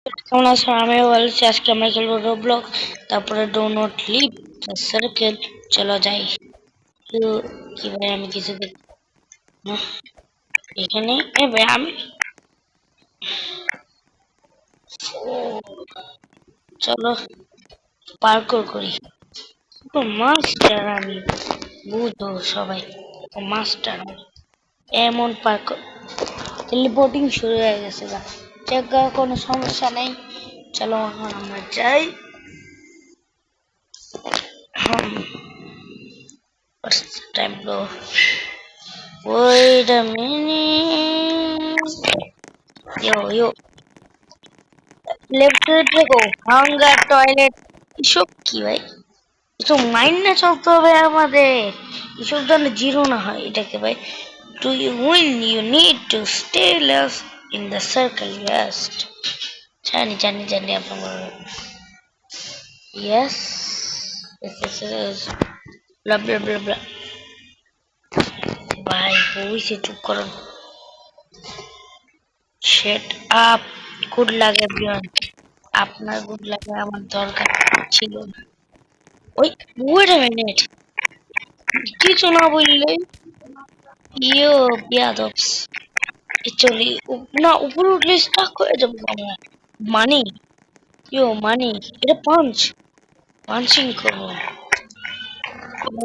কেমন আছো? আমিও ভালো আছি। আজকে আমরা খেলবো রোবলক, তারপরে do not leave the circle. চলো যাই। তো কি ভাই, আমি কিছু এখানে এ ভাই আমি ও, চলো পার্কোর করি। তো মাস্টার আমি, বুঝো সবাই, মাস্টার এমন পার্কোর। টেলিপোর্টিং শুরু হয়ে গেছে গা, জায়গা কোনো সমস্যা নেই। চলো এখন আমরা যাই। What's the time though? Wait a minute. Yo, left to go. Hunger, toilet. এসব কি ভাই? এসব মাইন্ড না চলতে হবে আমাদের। এসব যেন জিরো না হয় এটাকে ভাই। Do you win? You need to stay less in the circle. Yes. জানি আপনার। Yes. Yes. Blah blah blah blah. ভাই বইছে, চুপ করুন। Shut up. গুড লাগে বিয়ন, আপনার গুড লাগে আমার দরকার ছিল না। ওই ওয়েট আ মিনিট, কিছু না বললে ইয়ো বিয়াদবস। চলি না, উপরে উঠলে স্টাক হয়ে যাবো আমরা। মানি, ইয়ো মানি, এটা পাঞ্চিং করবো।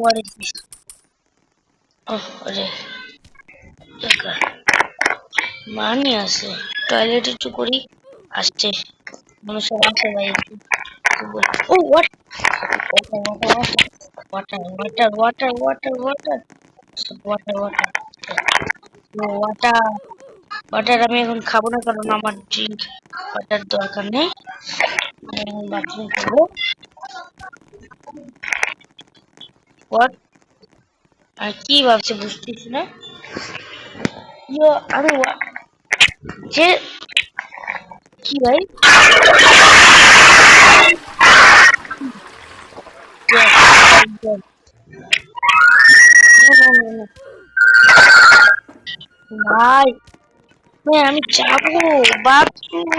What is this? ওহ রে, মানি আছে। টয়লেট একটু করি, আসছে মানুষ আছে ভাই। ও হোয়াট, ওয়াটার ওয়াটার। ওয়াটার আমি এখন খাবো না, কারণ আমার ড্রিঙ্ক ওয়াটার দরকার নেই। আমি এখন বাথরুম করবো। হোয়াট, আর কি ভাবছে বুঝতেছি না। ইয়ো আরে যে কি ভাই, ভাই ভাই আমি যাবো bathroom.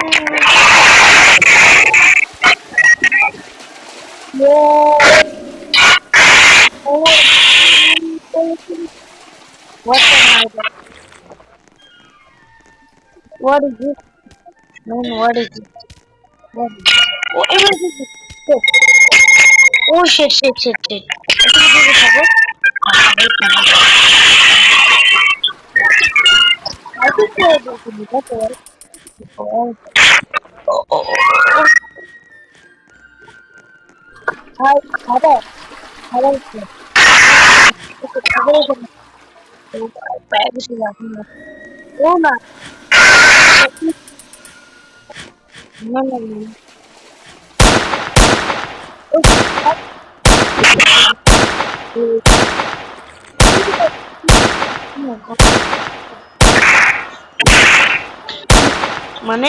What is this? Man, what is this? What is this? Oh, emergency! Shit. Oh, shit. Ito dito ako. I think dito dito. Oh, oh. Hi, hello. Bag sila. Oh, na. No. মানে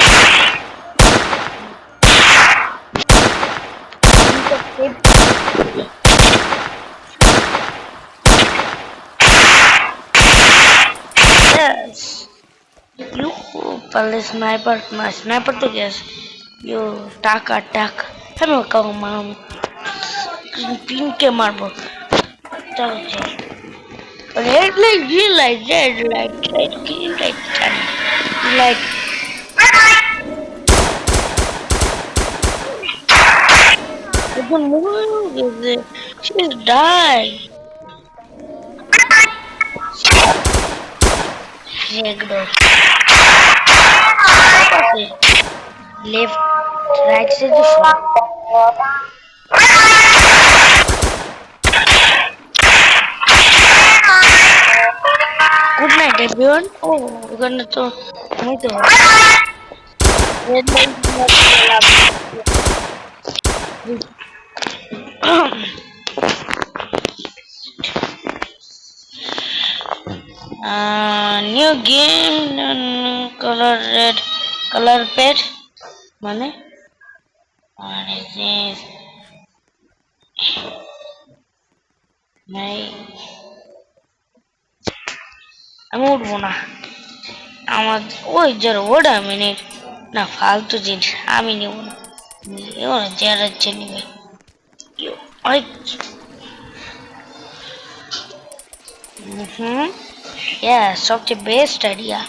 yes. You paling sniper, nah sniper tuh guys. Yo taka. Kami kau mau pin ke marbo. Chalo. Red light, green light, green light, green light. The move is it? She's died. Hegdo. Left, right से तो good night everyone. Oh, we're gonna to meet you. Red light. New game, color red, color pet. মানে what is this? নাই, আমি উঠবো না। আমার ওই যার ওটা মিনিট না ফালতু জিনিস আমি নেব না, নিও না, যারা ইচ্ছে নিবে। অনেক হুম, সবচেয়ে বেস্ট আইডিয়া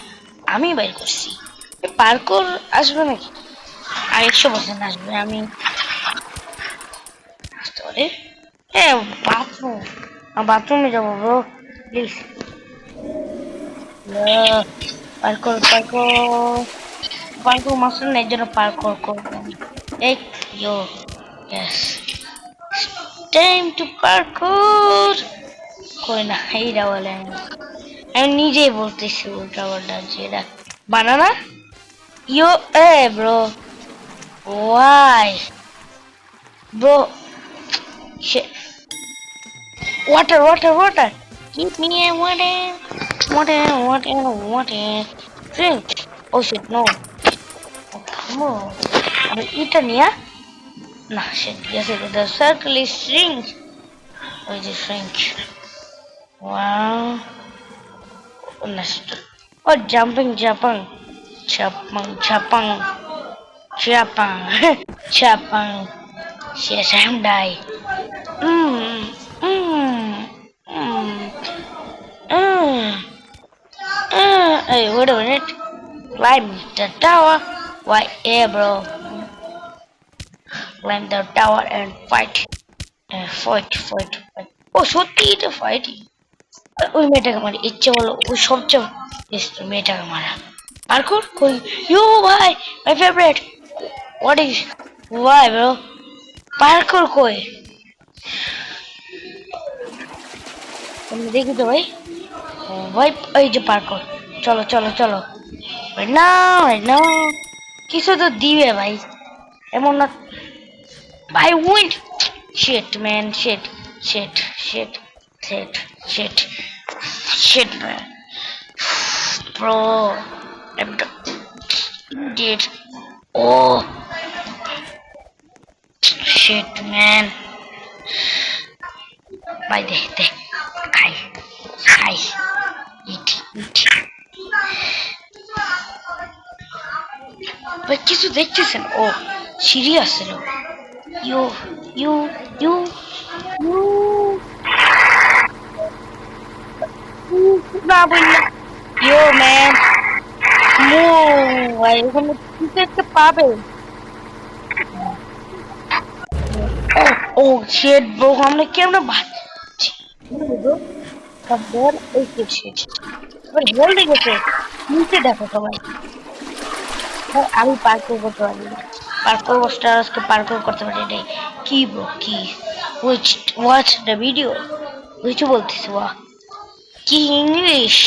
আমি বের করছি। পার্কর আসবে নাকি? আর 100% আসবে। আমি আসতে পারি। হ্যাঁ, বাথরুম, বাথরুমে যাবো ব্রো, প্লিজ। পার্কর পার্কর পার্কর মাস্টার নেই, জন্য পার্কর করবো আমি। এই ইয়ো, ইয়েস, টাইম টু পার্কর। কই না, এইটা বলে আমি, আমি নিজেই বলতেছি উল্টা পাল্টা, যেটা বানানা। ইয়ো, এ bro, why bro, water, water, water. Give me a water, water, water, water. Drink. Oh shit, no. Oh, come on. But এটা নিয়া? Nah, shit. Yes, the circle is shrink. Oh, it is shrink. Wow. Oh, next. Oh, jumping, jumping. Chapang, chapang. Chapang. Chapang. Yes, I'm die. Mmm. Mmm. Mmm. Mmm. Hey, wait a minute. Climb the tower. Why, yeah, bro. Climb the tower and fight. Fight, fight, fight. Oh, সত্যি এটা fighting. ওই মেয়েটাকে মারি, ইচ্ছে হলো ওই সবচেয়ে best মেয়েটাকে মারা। পার্কুর কই? ইউ ভাই, my favourite. What is, why bro, parkour কই? তুমি দেখি তো ভাই। ও ভাই, এই যে পার্কুর। চলো চলো চলো, না না, কিছু তো দিবে ভাই, এমন না ভাই। Wind, shit man, shit, shit, shit, shit, shit, shit man, bro, did, oh shit man, ভাই দে দে, খাই, খাই, ইট, ইট। ভাই কিছু দেখতেছেন? ও সিঁড়ি আসছিল। ইউ, ইউ, ইউ, ইউ, না বললাম। ইউ ম্যান, মু, ভাই এখানে কিছু একটা পাবে। ও, ও শিট ব্রো, আমরা কেমনে বাঁচছি? এই শিট, এবার হেলদি গেছে। নিচে দেখো সবাই। ভাই আমি পার্কও করতে পারি না, পার্কও স্টার আজকে পার্কও করতে পারি নাই। কি ব্রো কি? উইচ, ওয়াচ দ্য ভিডিও, কিছু বলতেছি ওয়া, কি English?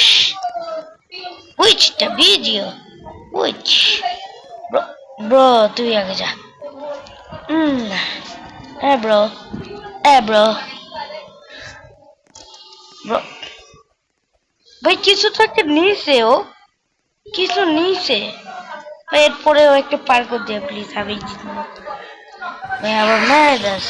Which the video, which, bro, bro তুই আগে যা। হুম, হ্যাঁ ব্রো, হ্যাঁ ব্রো, ব্রো, ভাই কিছু তো একটা নিয়েছে ও, কিছু নিয়েছে। এরপরে ও একটা পার করে দিয়ে প্লিজ, আমি জিতবো ভাই, আবার মেরে দাস।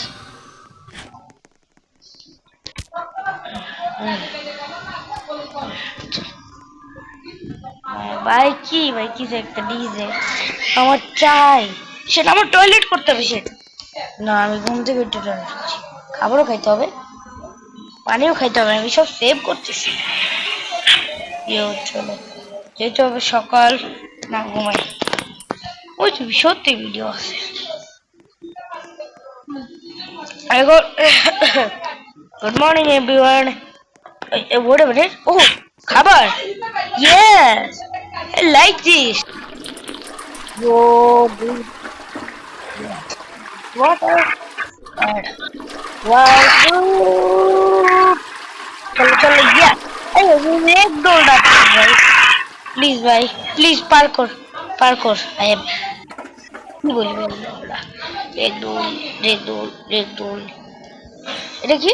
ভাই কি, ভাই কিছু একটা দিয়েছে আমার চাই, সেটা আমার টয়লেট করতে হবে সেটা। না আমি ঘুম থেকে উঠে টয়লেট করছি, খাবারও খাইতে হবে, পানিও খাইতে হবে, আমি সব সেভ করতেছি। ইয়ে চলো, যেতে হবে সকাল, না ঘুমাই। ওই তুমি সত্যি ভিডিও আছে। I got good morning everyone. Wait a minute. Oh, খাবার. Yes. I like this. Yo, dude. What else? And wow, dude. चलो चलो, yeah. Hey, मैं एक दौड़ डालता हूँ भाई. Please भाई, please parkour, parkour. I am. কি বলি বলি আমরা? এক দৌড়, এক দৌড়, এক দৌড়। এটা কি?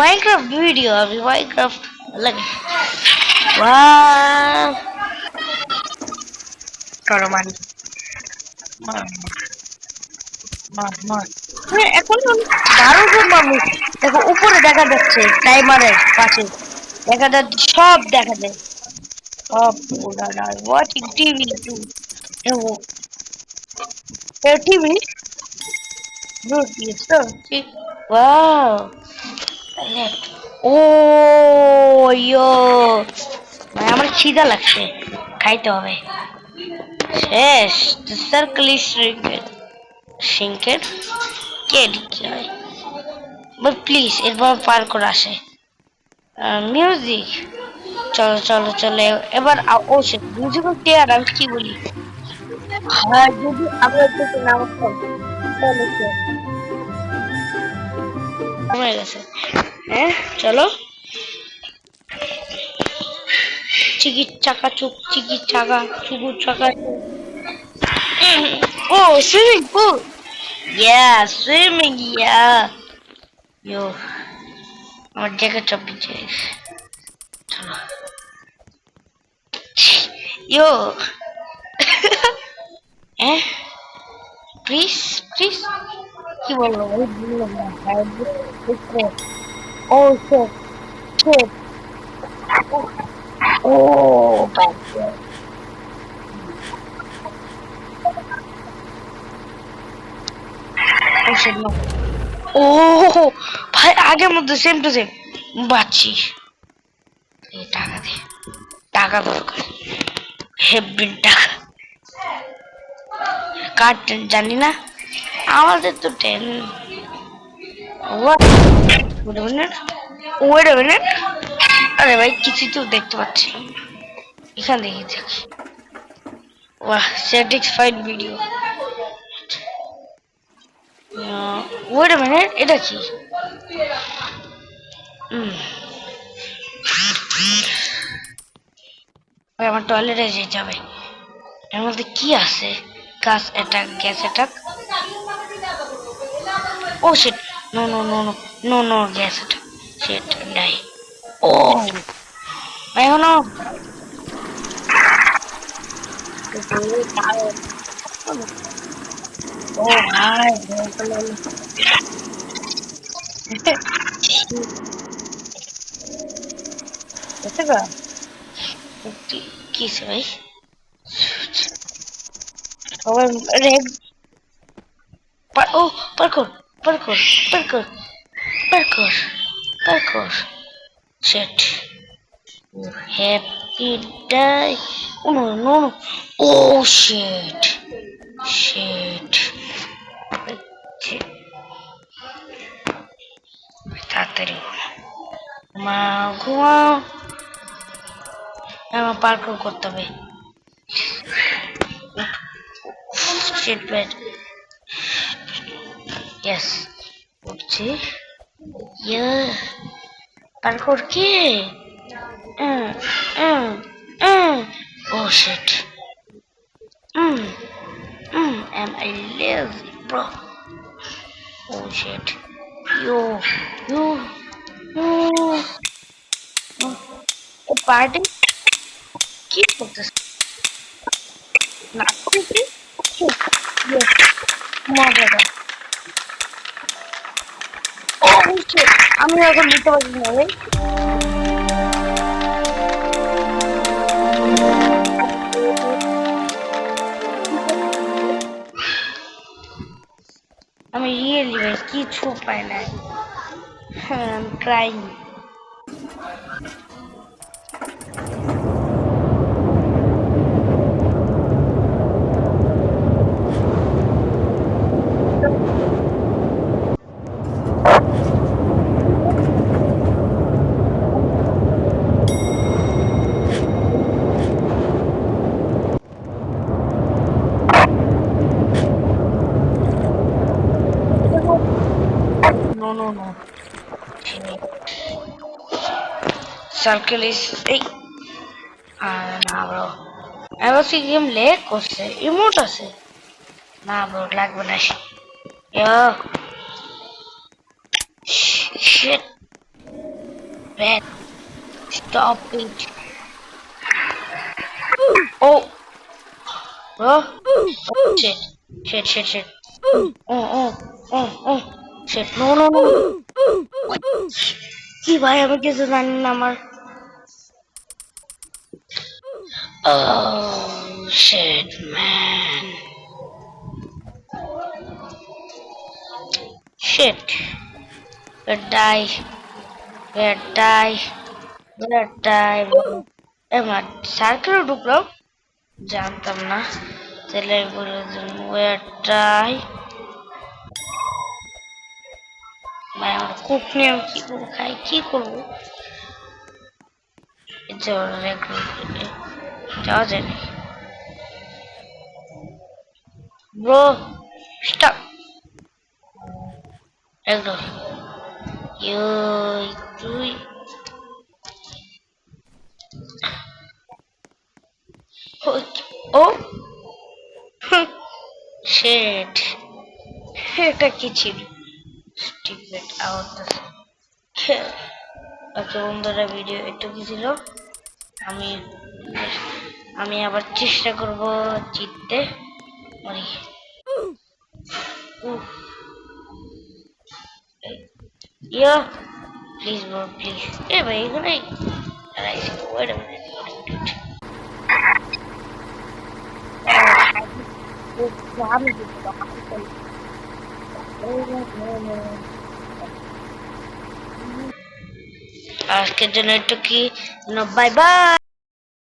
মাইনক্রাফট ভিডিও, আমি মাইনক্রাফট লাগে। ওয়াও, চলো মারি, মার, মার, মার। এখন 12 জন মানুষ, দেখো উপরে দেখা যাচ্ছে টাইমারের পাশে, দেখা যাচ্ছে, সব দেখা যায়, সব watching TV too. Oh, your TV? Good, yes, sir. See? Wow. Oh, yo. ভাই আমার খিদা লাগছে খাইতে হবে শেষ the circle is shrinked কে কি হয় বাট প্লিজ এরপর পার করে আসে মিউজিক চলো চলো চলো এবার ও সে মিউজিক্যাল চেয়ার আমি কি বলি হ্যাঁ যদি আমরা একটু নাম চলো হয়ে গেছে হ্যাঁ চলো চিকির চাকা চুক চিকির চাকা চুকুর চাকা oh swimming pool yeah swimming yeah yo আমার জ্যাকেটটা পিছে yo eh please please কি বলবো ওই বললাম না oh shit shit oh bad oh shit no oh ভাই আগের মধ্যে সেম টু সেম বাচ্চি এই টাকা দে টাকা দরকার হেভি টাকা কার জানি না আমাদের তো টেন ওয়েট আ মিনিট আরে ভাই কিছু তো দেখতে পাচ্ছি এখান দেখি দেখি বাহ satisfied video wait a minute এটা কি ভাই আমার টয়লেটে যেতে হবে এর মধ্যে কি আছে গাছ অ্যাটাক গ্যাস অ্যাটাক ও shit no no no no no no gas attack shit die ও এখনো ও ভাই কিসে ভাই সবাই রেড ও parkour parkour parkour parkour parkour set happy day oh no no no oh shit shit তাড়াতাড়ি মা ঘুমাও আমার পার্কর করতে হবে shit bed yes উঠছি yeah পার্কর কি oh shit am I lazy bro oh shit yo yo party কি করতেছ না করতে মজা ও shit আমি এখন নিতে পারছি না ভাই আমি রিয়েলি ভাই কিছু পাই না হ্যাঁ আমি trying no no no circle is এই না ব্রো আমি ভাবছি গেম লেগ করছে ইমোট আছে না ব্রো লাগবে না yo shit bad stop it oh bro shit shit shit shit oh shit no no no কি ভাই আমি কিছু জানি না আমার Oh shit, man. Shit. We'll die. We'll die. We'll die. এবার সার্কেলে ঢুকলাম জানতাম না তাহলে বলে we'll die. ভাই আমার কুক নিয়ে আমি কি করবো খাই কি করবো যাওয়া যায় না ব্রো স্টপ একদম তুই ও শেট এটা কি ছিল স্টিপেট আউট আচ্ছা বন্ধুরা ভিডিও এটুকু ছিল আমি আমি আবার চেষ্টা করব জিততে মরি ইয়া প্লিজ ব্রো প্লিজ এ ভাই এখানে ওয়েট আ মিনিট আজকের জন্য একটু কি বাই বাই